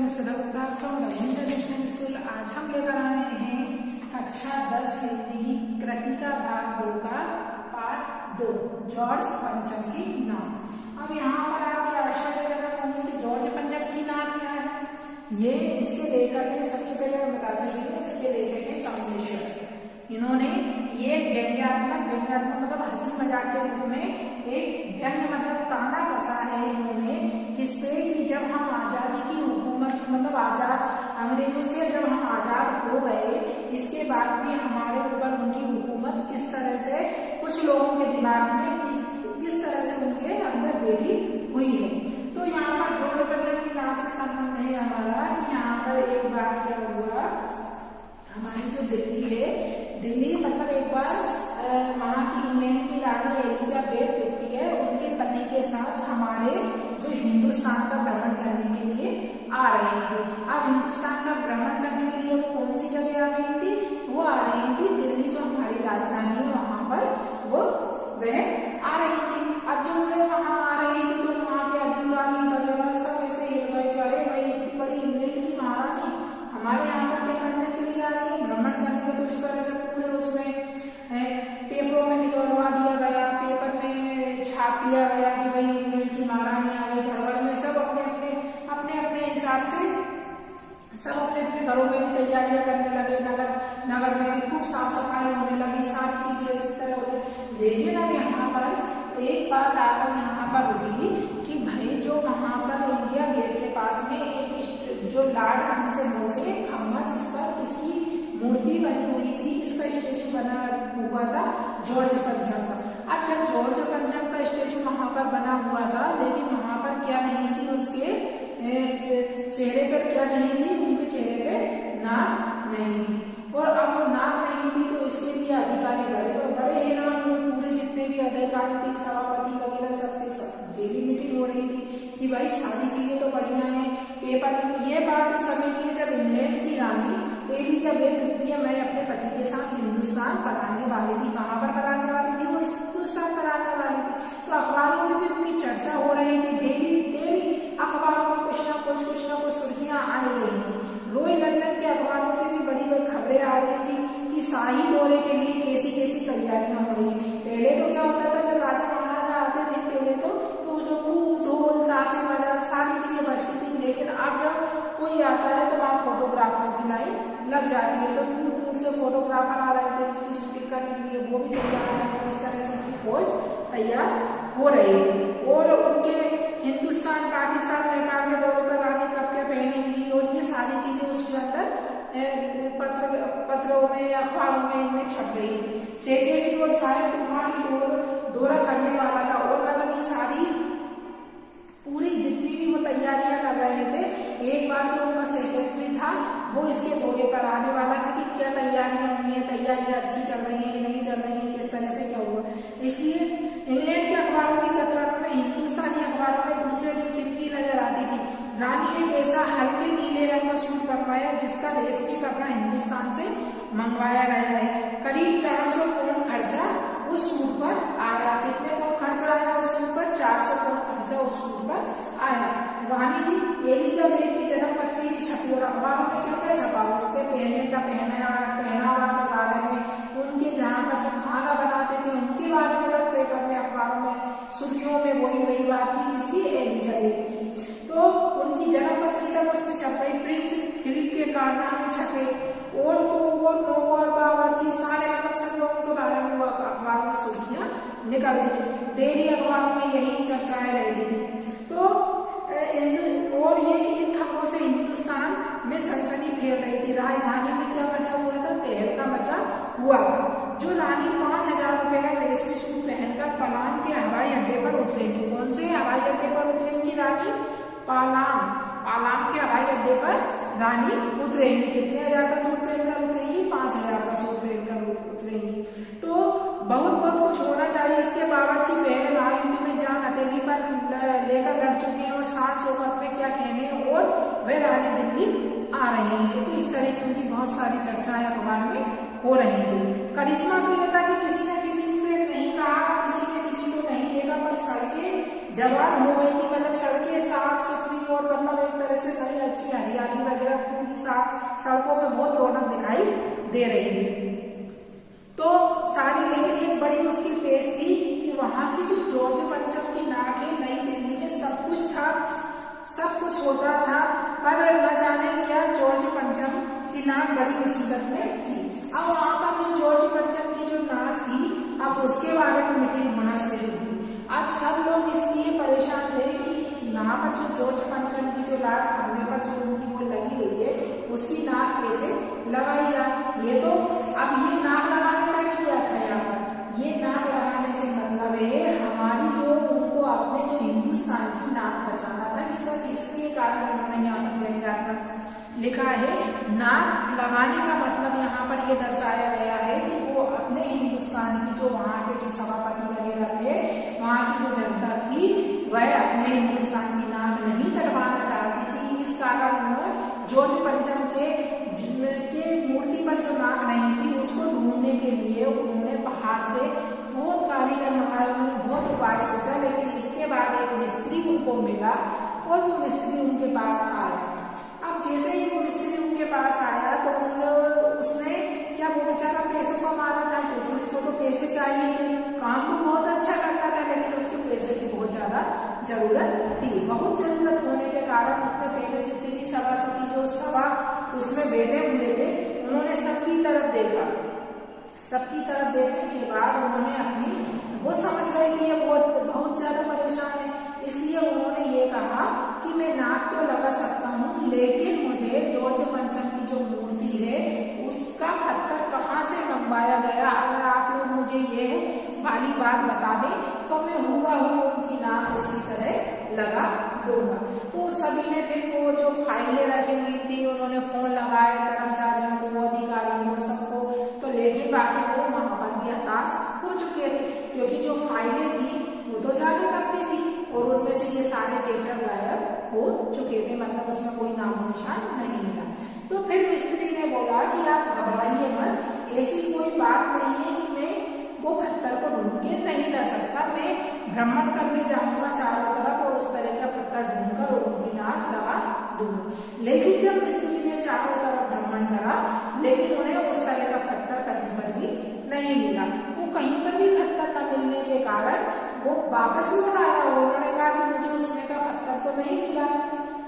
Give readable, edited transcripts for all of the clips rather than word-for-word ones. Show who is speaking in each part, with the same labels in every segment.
Speaker 1: मैं सदा Gupta from Ravindra international school. आज हम लेकर आए हैं कक्षा 10 हिंदी की कृतिका भाग 2 का पाठ 2 जॉर्ज पंचम की नाक। अब यहाँ पर आप ये आश्चर्यजनक होंगे कि जॉर्ज पंचम की नाक क्या है। ये इसके लेखक है, सबसे पहले मैं बताती हूँ, इसके लेखक है कमलेश्वर। इन्होंने ये व्यंग्यात्मक मतलब हंसी मजाक के रूप में एक व्यंग्य मतलब ताना कसा है इन्होंने किस पे कि जब हम आजादी की हुकूमत मतलब आजाद अंग्रेजों से जब हम आजाद हो गए, इसके बाद भी हमारे ऊपर उनकी हुकूमत किस तरह से कुछ लोगों के दिमाग में किस तरह से उनके अंदर बैठी हुई है। तो यहाँ पर जॉर्ज पंचम की नाक से संबंध है हमारा कि यहाँ पर एक बार क्या हुआ, हमारी जो दिल्ली है, दिल्ली मतलब एक बार वहाँ की इंग्लैंड की रानी एलिजाबेथ होती है, उनके पति के साथ हमारे जो हिंदुस्तान का भ्रमण करने के लिए आ रही थी। अब हिंदुस्तान का भ्रमण करने के लिए वो कौन सी जगह आ रही थी, वो आ रही थी दिल्ली जो हमारी राजधानी है वहां पर वह आ रही थी। अब जब वह वहां आ रही थी तो वहां के अधिकारी वगैरह सब ऐसे हिल गए कि अरे भाई इतनी बड़ी इंग्लैंड की महारानी हमारे यहाँ पर क्या करने के लिए आ रही है, भ्रमण करने के। तो इस तरह से पूरे उसमें पेपरों में निकलवा दिया गया, पेपर में छाप दिया गया कि भाई इंग्लैंड की महारानी आ गई। घर में सब अपने हिसाब से सब अपने घरों में भी तैयारियां करने लगे, नगर में भी खूब साफ सफाई होने लगी, सारी चीजें इस तरह होने। लेकिन अब यहाँ पर एक बात आकर यहाँ पर उठी कि भाई जो वहां पर इंडिया गेट के पास में एक जो लाड जिसे बोलते हैं खम्भा, जिस पर किसी मूर्ति बनी हुई थी, इसका स्टेचू बना हुआ था जॉर्ज पंचम का। अब जब जॉर्ज पंचम का स्टेचू वहां पर बना हुआ था, लेकिन वहां पर क्या नहीं थी, उसके चेहरे पर क्या नहीं थी, उनके चेहरे पे नाक नहीं थी। और अब वो नाक नहीं थी तो इसके लिए अधिकारी बड़े हैरान हुए। पूरे जितने भी अधिकारी थे, सभापति वगैरह सब डेली मीटिंग हो रही थी कि भाई सारी चीजें तो बढ़िया है। पेपर में ये बात उस समय की जब इंग्लैंड की रानी एलिजाबेथ द्वितीय मैं अपने पति के साथ हिंदुस्तान पर आने वाली थी। कहाँ पर पर आने वाली थी, वो हिंदुस्तान पर आने वाली थी। तो अखबारों में भी उनकी चर्चा हो रही थी, डेली अखबारों में कुछ ना कुछ सुर्खियां आ रही थी। रॉयल लंदन के अखबारों से भी बड़ी खबरें आ रही थी कि शाही दौरे के लिए कैसी तैयारियां हो रही है। पहले तो क्या होता था, जब राजा महाराजा आते थे पहले तो जो ढोल ताशे वगैरह सारी चीजें बजती थी। लेकिन अब जब कोई आता है तो वहाँ फोटोग्राफर की लाइन लग जाती है। तो दूर से फोटोग्राफर आ रहे थे उसकी शूटिंग करने के लिए, वो भी तैयार है। इस तरह से उनकी खोज तैयार हो रही थी। और उनके हिंदुस्तान, पाकिस्तान, नेपाल के दौरे पर आने कब क्या पहनेंगी, और ये सारी चीजें उसके अंदर पत्रों में अखबारों में इनमें छप गई। सेक्रेटरी और साहिब वहां की दौरा करने वाला था। और मतलब ये सारी पूरी जितनी भी वो तैयारियां कर रहे थे, एक बार जो उनका सेक्रेटरी था वो इसके दौरे पर आने वाला था कि क्या तैयारियां हुई है, तैयारियां अच्छी चल रही है, नहीं चल रही है, किस तरह से क्या हुआ। इसलिए इंग्लैंड के अखबारों की कतरनों में हिंदुस्तानी अखबारों में दूसरे दिन चिपकी नजर आती थी। रानी एक ऐसा हल्के नीले रंग का सूट बनवाया जिसका लेस भी कपड़ा हिंदुस्तान से मंगवाया गया है। करीब 400 पाउंड खर्चा उस सूट पर आया। कितने पाउंड खर्चा आया उस सूट पर? 400 पाउंड खर्चा उस सूट पर आया। रानी एलिजाबेथ की जन्म पत्री भी छपी। और अखबारों में क्या क्या छपा, उसके पहनने का पहनावा के बारे में, उनके जहाँ पर जो खाना बनाते थे उनके बारे में तक पेपर में अखबारों में सुर्खियों में वही बात थी किसकी, एलिजाबेथ की। तो उनकी जन्म पत्री तक उसमें छपे, प्रिंस फिलिप के कारनामे छपे, और नौकर बावर्ची सारे मतलब सब लोगों के बारे में वो अखबार में सुर्खियां निकलती थी। डेली अखबारों में यही चर्चाएं रहती थी। तो और ये इन खबरों से हिंदुस्तान में सनसनी फैल रही थी। राजधानी में क्या मचा हुआ था, तहलका मचा हुआ था। जो रानी 5000 रुपए का रेशमी सूट पहनकर पलाम के हवाई अड्डे पर उतरेंगी। कौन से हवाई अड्डे पर उतरेंगी रानी? पालाम के हवाई अड्डे पर रानी उतरेंगी। कितने हजार का सूट पहनकर उतरेंगी? 5000 का सूट पहनकर उतरेंगी। तो बहुत कुछ होना चाहिए। इसके बावर्ची पहले महायुद्ध में जान हथेली पर लेकर लड़ चुके हैं और 700 में क्या कहने, और वे रानी दिल्ली आ रही है। तो इस तरह की उनकी बहुत सारी चर्चाएं अखबार में हो रही थी। करिश्मा तो ये था कि किसी ने किसी से नहीं कहा, किसी ने किसी को नहीं देखा, पर सड़कें जवान हो गई थी। मतलब सड़कें साफ सुथरी और मतलब एक तरह से नई अच्छी हरियाली वगैरह पूरी सड़कों में बहुत रौनक दिखाई दे रही थी। तो सारी लेकिन एक बड़ी मुश्किल पेश थी कि वहां की जो जॉर्ज पंचम की नाक है, नई दिल्ली में सब कुछ था, सब कुछ होता था, पर न जाने क्या जॉर्ज पंचम की नाक बड़ी मुसीबत में थी। अब वहां पर जो जॉर्ज पंचम की जो नाक थी, अब उसके बारे में मीटिंग होना शुरू हुई। अब सब लोग इसलिए परेशान थे कि यहाँ पर जो जॉर्ज पंचम की जो नाक खंभे पर जो उनकी वो लगी हुई है, उसकी नाक कैसे लगाई जाए। ये तो अब ये नाक लगाने का भी क्या था यहाँ पर, ये नाक लगाने से मतलब है हमारी जो उनको अपने जो हिंदुस्तान की नाक बचाना था। इसके कारण उन्होंने यहाँ पर व्यंग्यात्मक लिखा है। नाक लगाने का मतलब यहाँ पर ये दर्शाया गया है कि वो अपने हिंदुस्तान की जो वहाँ के जो सभापति वगैरह थे, वहाँ की जो जनता थी, वह अपने हिंदुस्तान की नाक नहीं कटवाना चाहती थी। इस कारण उन्होंने जॉर्ज पंचम के मूर्ति पर जो नाक नहीं थी उसको ढूंढने के लिए उन्होंने पहाड़ से बहुत कारीगर मंगाए, उन्होंने बहुत उपाय सोचा। लेकिन इसके बाद एक मिस्त्री उनको मिला और वो मिस्त्री उनके पास आया। अब जैसे ही वो मिस्त्री उनके पास आया तो उसने क्या, वो बेचारा पैसों का मारा था, क्योंकि उसको तो पैसे चाहिए थे, काम को बहुत अच्छा करता था, लेकिन उसको पैसे की बहुत ज्यादा जरूरत थी। बहुत जरूरत होने के कारण उसने पहले जितने भी सभासदी जो सभा उसमें बैठे हुए थे, उन्होंने सबकी तरफ देखा। सबकी तरफ देखने के बाद उन्होंने अपनी वो समझ गए कि ये बहुत ज्यादा परेशान है, इसलिए उन्होंने ये कहा कि मैं नाक तो लगा सकता हूँ, लेकिन मुझे जॉर्ज पंचम की जो मूर्ति है उसका पत्थर कहाँ से मंगवाया गया, अगर आप लोग मुझे ये वाली बात बता दें तो मैं हुबहू उनकी नाक उसकी तरह लगा दूंगा। तो सभी ने फिर वो जो फाइलें रखी हुई थी उन्होंने फोन लगाए कर्मचारियों को, अधिकारियों को, सबको, तो लेकिन बाकी वो वहां पर भी हताश हो चुके थे, क्योंकि जो फाइलें थी वो तो जाने करती थी और उनमें से ये सारे चैप्टर गायब हो चुके थे, मतलब उसमें कोई नामो निशान नहीं मिला। तो फिर मिस्त्री ने बोला कि आप घबराइए मत, ऐसी कोई बात नहीं है कि मैं वो पत्थर को ढूंढ के नहीं ला सकता, मैं भ्रमण करने जाऊंगा चारों तरफ और उस तरह का पत्थर ढूंढकर और उनकी नाक लगा दूंगा। लेकिन जब मिस्त्री ने चारों तरफ भ्रमण करा, लेकिन उन्हें उस तरह का पत्थर कहीं पर भी नहीं मिला। वो कहीं पर भी पत्थर न मिलने के कारण वो वापस लौट आया। उन्होंने कहा कि मुझे उसमें का पत्थर तो नहीं मिला।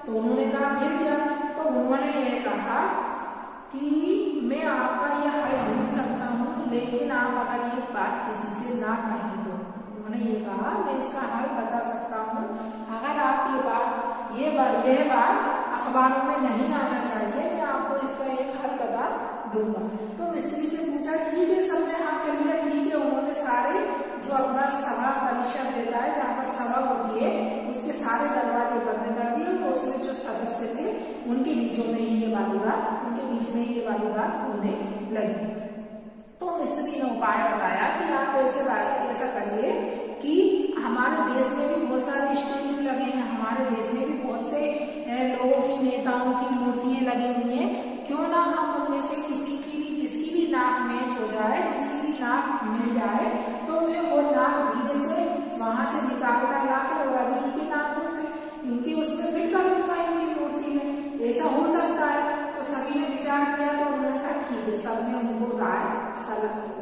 Speaker 1: तो उन्होंने कहा फिर क्या, तो उन्होंने ये कहा कि मैं आपका यह हल ढूंढ सकता हूँ, लेकिन आप अगर ये बात किसी से ना कहें तो। उन्होंने ये कहा मैं इसका हल बता सकता हूँ, अगर आप यह बात अखबारों में नहीं आना चाहिए, मैं आपको इसका एक हल बता दूंगा। तो मिस्त्री से पूछा ठीक है, सबने हाँ कर लिया, ठीक है। उन्होंने सारे जो अपना सभा परिषद रहता है, जहाँ पर सभा होती है, उसके सारे दरवाजे बंद कर दिए और उसमें जो सदस्य थे उनके बीच में ही ये वाली बात होने लगी। तो मिस्त्री ने उपाय बताया कि आप ऐसा करिए कि हमारे देश में भी बहुत सारे स्टैचू लगे हैं, हमारे देश में भी बहुत से लोगों की, नेताओं की मूर्तियां लगी हुई हैं, क्यों ना हम उनमें से किसी की भी, जिसकी भी नाक मैच हो जाए, जिसकी भी नाक मिल जाए, तो वे वो नाक धीरे से वहां से निकाल कर लाकर और अभी इनकी नाकों में, इनकी उसमें फिट कर दूंगा इनकी मूर्ति में, ऐसा हो सकता है। तो सभी ने विचार किया, तो उन्होंने कहा ठीक है, सबने उनको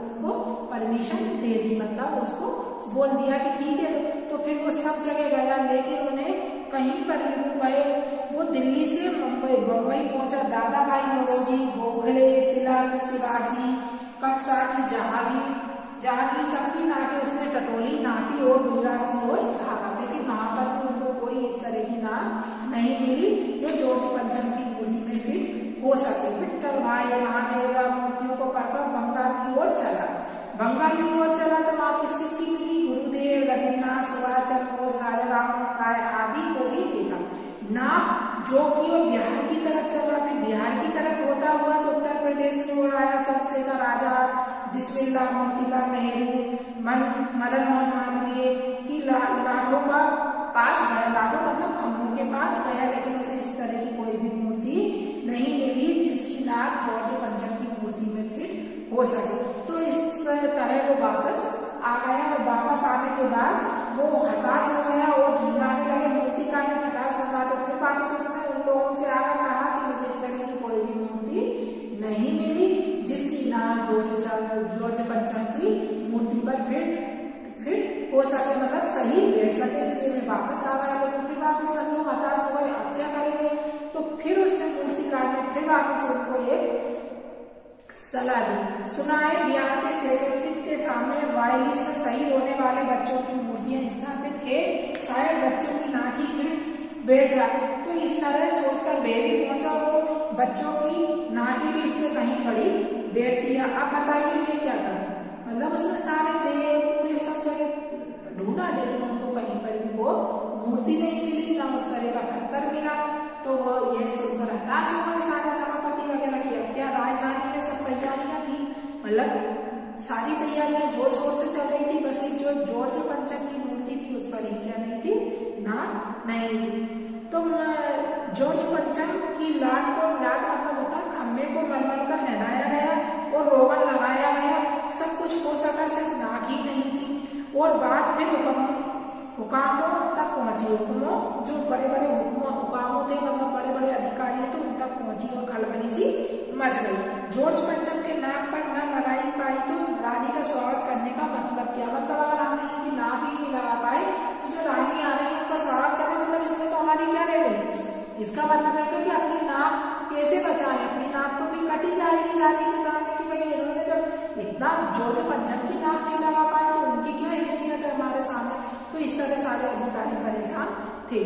Speaker 1: उनको परमिशन दे दी, मतलब उसको बोल दिया कि ठीक है। तो फिर वो सब जगह गया, लेकिन उन्हें कहीं पर भी वो गए, वो दिल्ली से मुंबई पहुंचा, दादा भाई नौरोजी, गोखले, तिलक, शिवाजी, कपसाकी, जहांगीर सबकी नाकें उसने टटोली, नापी और गुजरात की ओर भागा, लेकिन वहां पर भी उनको कोई इस तरह की नाक नहीं मिली जो जॉर्ज पंचम की मूर्ति में फिट हो सके। विट्ठल भाई वहां गए, मूर्तियों को पकड़ बंगाल की ओर चला। तो वहां किस की मिली, गुरुदेव, रविन्द्रनाथ, सुभाष चंद्र बोस, राजा राम राय आदि को भी देखा। नाक जो कि वो बिहार की तरफ चला, फिर बिहार की तरफ होता हुआ तो उत्तर प्रदेश की ओर आया। चंद्रशेखर आजाद, बिस्मिल्लाह, मोतीलाल नेहरू, मदन मोहन मालवीय की लाठों का पास गया, लाठों मतलब खंभों के पास गया, लेकिन उसे इस तरह की कोई भी मूर्ति नहीं मिली जिसकी नाक जॉर्ज पंचम की मूर्ति में फिट हो सके। तो इस तरह वो वापस आ गया और वापस आने के बाद वो हताश हो गया और झुंझलाने लगे, मूर्ति मूर्तिकार ने ठठास लगा तो फिर वापस उसने उन लोगों से आकर कहा कि मुझे इस तरह की कोई भी मूर्ति नहीं मिली जिसकी नाम जॉर्ज पंचम की मूर्ति पर फिर हो सके, मतलब सही बैठ सके। इसलिए मैं वापस आ गया, लेकिन फिर वापस सब लोग हताश हो गए, अब क्या करेंगे। तो फिर उसने मूर्तिकार ने फिर वापस उनको एक सलाह दी, सुनाए बिहार के सेक्रेटरी के सामने वायलिस में सही होने वाले बच्चों की मूर्तियां स्थापित है, शायद बच्चों की नाक ही फिर बैठ जाए। तो इस तरह सोचकर वे भी पहुंचा, वो बच्चों की नाकी भी इससे कहीं बड़ी बैठती है। अब बताइए मैं क्या करूं, मतलब उसने सारे पूरे सब जगह ढूंढा, लेकिन उनको कहीं पर भी वो मूर्ति नहीं मिली, ना उस तरह का पत्थर मिला। तो वो यह सुनकर हताश हो गए सारे सभापति वगैरह की। अब क्या राजधानी में सब तैयारियां थी, मतलब सारी तैयारियां जोर शोर से चल रही थी, बस एक जो जॉर्ज पंचम की मूर्ति थी उस पर ही क्या नहीं थी, ना नहीं थी। तो जॉर्ज पंचम की लाट मतलब होता खम्भे को मरमर कर लहराया गया और रोगन लगाया गया, सब कुछ हो सका, सिर्फ नाक ही नहीं थी। और बात फिर हुकामों तक पहुंची, हुक्मों जो बड़े बड़े हुकामों थे, मतलब बड़े बड़े अधिकारी थे, उन तक पहुंची और खलबली सी मच गई। जॉर्ज पंचम के नाक पर न लगाई पाई तो रानी का स्वागत करने का मतलब क्या, मतलब अगर हमने इनकी नाक ही नहीं लगा पाए तो जो रानी आ रही है उनका स्वागत करें, मतलब इसमें तो हमारी क्या रह गई। इसका मतलब है कि अपनी नाक कैसे बचाएं, अपनी नाक तो भी कटी जाएगी रानी के सामने कि भाई इन्होंने जब इतना जॉर्ज पंचम की नाक नहीं लगा पाए तो उनकी क्या हैसियत है हमारे सामने। तो इस तरह सारे अधिकारी परेशान थे।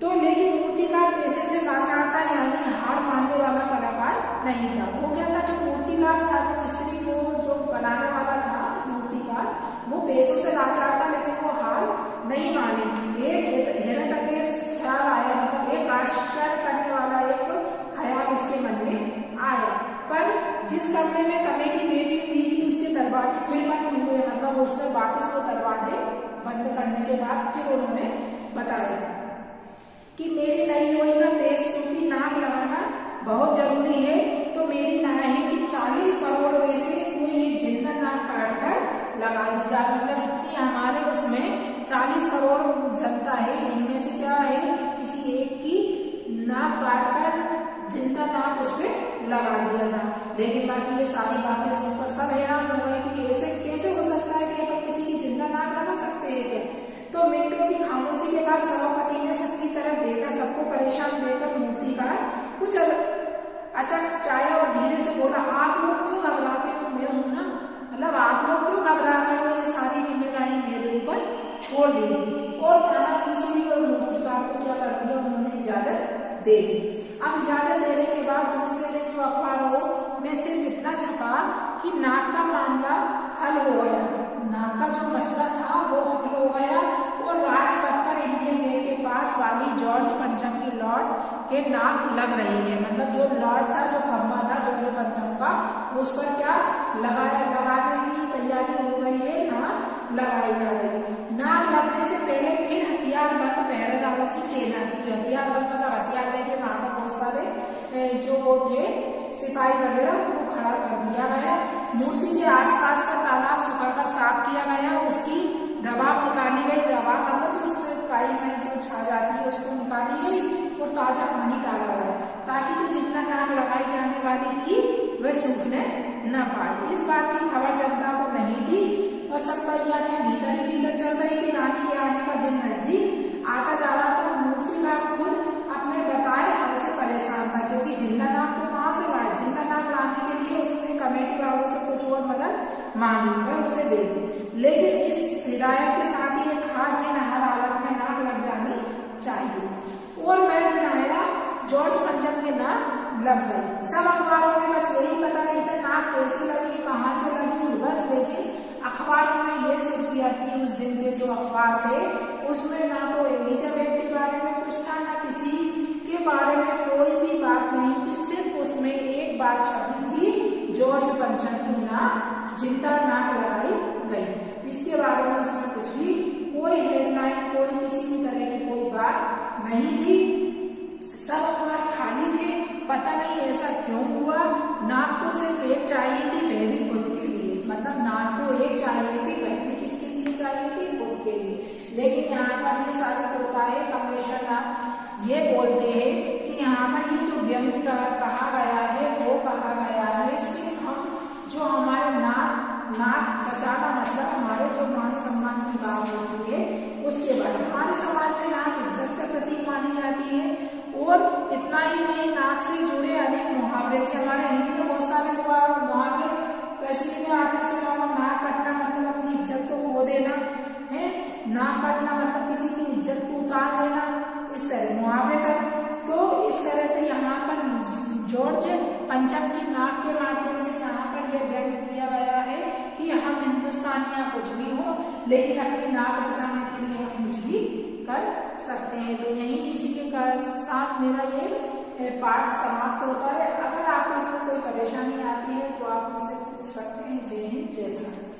Speaker 1: तो लेकिन मूर्तिकार पैसे से लाचार था, यानी हार मानने वाला कलाकार नहीं था। वो क्या था, जो मूर्तिकार था, जो मिस्त्री को जो बनाने वाला था मूर्तिकार, वो पैसों से लाचार था, लेकिन वो हार नहीं मानी। एक हैरतअंगेज ख्याल आया, मतलब एक आश्चर्य करने वाला एक ख्याल उसके मन में आया। पर जिस कमरे में कमेटी बैठी हुई थी उसके दरवाजे फिर बंद हुए, मतलब उसने वापस वो दरवाजे बंद करने के बाद फिर उन्होंने बताया कि मेरी नई योजना पेशों की नाक लगाना बहुत जरूरी है। तो मेरी राय है कि 40 करोड़ में से कोई एक जिंदा नाक काट कर लगा दी जाए, मतलब इतनी हमारे उसमें 40 करोड़ जनता है, इनमें से क्या है कि किसी एक की नाक काट कर जिंदा नाक उस पर लगा दिया जाए। लेकिन बाकी ये सारी बातें सुनकर सब हैरान हो गए कि ऐसे कैसे हो सकता है कि अपन किसी की जिंदा नाक लगा सकते हैं क्या। तो मिनटों की खामोशी के बाद सभापति ने सबकी तरफ देखा, सबको परेशान देखकर मूर्तिकार कुछ अचकचाया और धीरे से बोला, आप लोग क्यों घबराते हो, मैं हूं ना, मतलब आप लोग क्यों घबरा रहे हो, ये सारी जिम्मेदारी मेरे ऊपर छोड़ दीजिए। और खाना खुशी और मूर्तिकार को क्या कर दिया, उन्होंने इजाजत दे दी। अब इजाजत देने के बाद दूसरे दिन जो अखबारों में सिर्फ इतना छपा कि नाक का मामला हल हो गया, नाक का जो मसला था वो हल हो गया और राजपथ पर इंडिया गेट के पास वाली जॉर्ज पंचम की लॉर्ड के नाक लग रही है, मतलब जो लॉर्ड था, जो खंबा था जॉर्ज पंचम का, उस पर क्या लगाने की तैयारी हो गई है, नाक लगाई जा रही है। नाक लगने से पहले फिर हथियार बंद पहरेदारों की सेना थी, हथियार बंद मतलब हथियार लेके वहां पर बहुत सारे जो वो थे सिपाही वगैरह उनको खड़ा कर दिया गया। मूर्ति के आसपास का तालाब सुखाकर साफ किया गया, उसकी रवाब निकाली गई, रवाब मतलब उसमें काई में जो छा जाती है उसको निकाली गई और ताजा पानी डाला गया, ताकि जो जितना नाक लगाई जाने वाली थी वह सूखने न पाए। इस बात की खबर जनता को नहीं थी और सब तैयारियां भीतर ही भीतर चल रही थी। रानी के आने का दिन नजदीक आता जा रहा था। मूर्तिकार खुद अपने बताए हाल से परेशान था, क्योंकि जिंदा नाक को कहाँ से लाए, जिंदा नाक लाने के लिए उसने कमेटी वालों से कुछ और मदद मांगी, वह उसे दे दी। लेकिन इस हिदायत के साथ ही एक खास दिन हर हालत में नाक लग जानी चाहिए और वह दिन आया, जॉर्ज पंचम के नाक लग गई। सब अखबारों में बस यही पता नहीं था नाक कैसे लगी, कहाँ से लगी, बस। लेकिन अखबारों में ये सुर्खियां थी उस दिन के जो अखबार थे उसमें ना तो एलिजाबेथ के बारे में कुछ था, ना किसी के बारे में कोई भी बात नहीं थी। सिर्फ उसमें एक बात छपी थी, जॉर्ज पंचम की नाक जिंदा नाक लगाई गई। इसके बारे में उसमें कुछ भी कोई हेडलाइन, कोई किसी भी तरह की कोई बात नहीं थी। सब अखबार खाली थे, पता नहीं ऐसा क्यों हुआ। नाक तो सिर्फ एक चाहिए थी, वह भी खुद के लिए, मतलब नाक तो एक चाहिए थी, वह भी किसके लिए चाहिए थी, खुद के लिए। लेकिन यहाँ पर ये साबित होता है, कमलेश्वर नाथ ये बोलते हैं कि यहाँ पर ये जो व्यंग कहा गया है वो कहा गया है सिर्फ हम जो हमारे नाक बचाना, मतलब हमारे जो मान सम्मान की बात होती है उसके बारे में। हमारे समाज में नाक इज्जत का प्रतीक मानी जाती है, और इतना ही नहीं, नाक से जुड़े अनेक मुहावरे थे। हमारे हिंदी में बहुत सारे मुहावरे प्रचलित है, आपने सुना होगा, नाक कटना मतलब अपनी इज्जत को खो देना है, नाक कटना मतलब किसी की इज्जत को उतार देना, इस तरह मुहावरे का। तो इस तरह से यहाँ पर जॉर्ज पंचम की नाक के माध्यम से यहाँ पर यह व्यक्त किया गया है कि हम हिंदुस्तानी कुछ भी हो, लेकिन अपनी नाक बचाने के लिए हम कुछ भी कर सकते हैं। तो यही इसी के साथ मेरा ये पाठ समाप्त होता है। अगर आपको इसमें कोई परेशानी आती है तो आप मुझसे पूछ सकते हैं। जय हिंद, जय भारत।